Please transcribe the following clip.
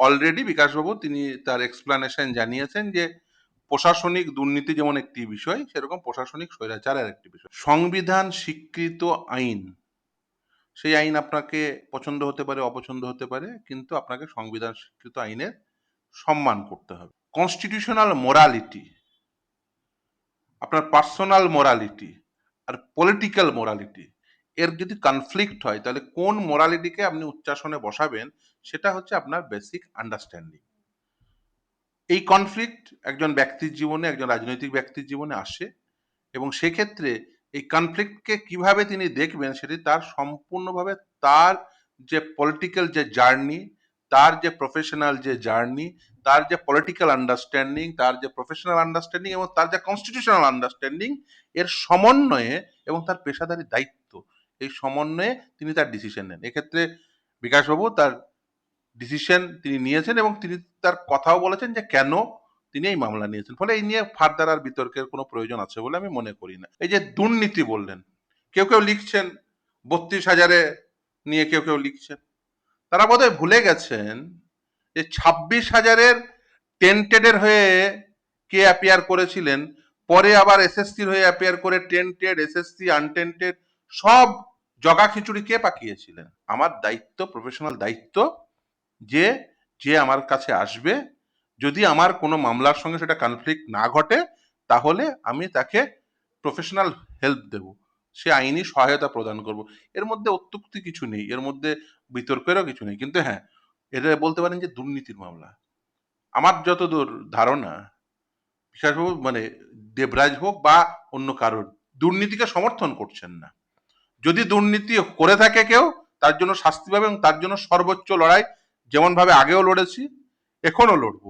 Already বিকাশবাবু তিনি তার explanation জানিয়েছেন যে প্রশাসনিক দুর্নীতি যেমন একটি বিষয়, সেরকম প্রশাসনিক স্বৈরাচার আর একটি বিষয়। সংবিধান স্বীকৃত আইন, সেই আইন আপনাকে পছন্দ হতে পারে, অপছন্দ হতে পারে, কিন্তু আপনাকে সংবিধান স্বীকৃত আইনের সম্মান করতে হবে। কনস্টিটিউশনাল মোরালিটি, আপনার পার্সোনাল মোরালিটি আর পলিটিক্যাল মোরালিটি এর যদি কনফ্লিক্ট হয়, তাহলে কোন মোরালিটিকে আপনি উচ্চাসনে বসাবেন সেটা হচ্ছে আপনার বেসিক আন্ডারস্ট্যান্ডিং। এই কনফ্লিক্ট একজন ব্যক্তির জীবনে, একজন রাজনৈতিক ব্যক্তির জীবনে আসে, এবং সেক্ষেত্রে এই কনফ্লিক্টকে কিভাবে তিনি দেখবেন সেটি তার সম্পূর্ণভাবে তার যে পলিটিক্যাল যে জার্নি, তার যে প্রফেশনাল যে জার্নি, তার যে পলিটিক্যাল আন্ডারস্ট্যান্ডিং, তার যে প্রফেশনাল আন্ডারস্ট্যান্ডিং এবং তার যে কনস্টিটিউশনাল আন্ডারস্ট্যান্ডিং এর সমন্বয়ে এবং তার পেশাদারি দায়িত্ব, এই সমন্বয়ে তিনি তার ডিসিশন নেন। এক্ষেত্রে বিকাশবাবু তার ডিসিশন তিনি নিয়েছেন এবং তিনি তার কথাও বলেছেন যে কেন তিনি এই মামলা নিয়েছেন। ফলে এই নিয়ে ফার্দার আর বিতর্কের কোনো প্রয়োজন আছে বলে আমি মনে করি না। এই যে দুর্নীতি বললেন, কেউ কেউ লিখছেন 32,000-এ নিয়ে, কেউ কেউ লিখছেন, তারা বোধহয় ভুলে গেছেন যে 26,000-এর টেন্টেডের হয়ে কে অ্যাপিয়ার করেছিলেন, পরে আবার এসএসসির হয়ে অ্যাপিয়ার করে টেন্টেড, এসএসসি, আনটেন্টেড সব জগা খিচুড়ি কে পাকিয়েছিলেন? আমার দায়িত্ব, প্রফেশনাল দায়িত্ব, যে যে আমার কাছে আসবে, যদি আমার কোনো মামলার সঙ্গে সেটা কনফ্লিক্ট না ঘটে, তাহলে আমি তাকে প্রফেশনাল হেল্প দেব, সে আইনি সহায়তা প্রদান করব। এর মধ্যে অত্যুক্তি কিছু নেই, এর মধ্যে বিতর্কেরও কিছু নেই। কিন্তু হ্যাঁ, এটা বলতে পারেন যে দুর্নীতির মামলা। আমার যতদূর ধারণা, বিশেষভাবে মানে দেবরাজ হোক বা অন্য কারোর, দুর্নীতিকে সমর্থন করছেন না। যদি দুর্নীতি করে থাকে কেউ, তার জন্য শাস্তি পাবে এবং তার জন্য সর্বোচ্চ লড়াই, যেমন ভাবে আগেও লড়েছি, এখনো লড়বো।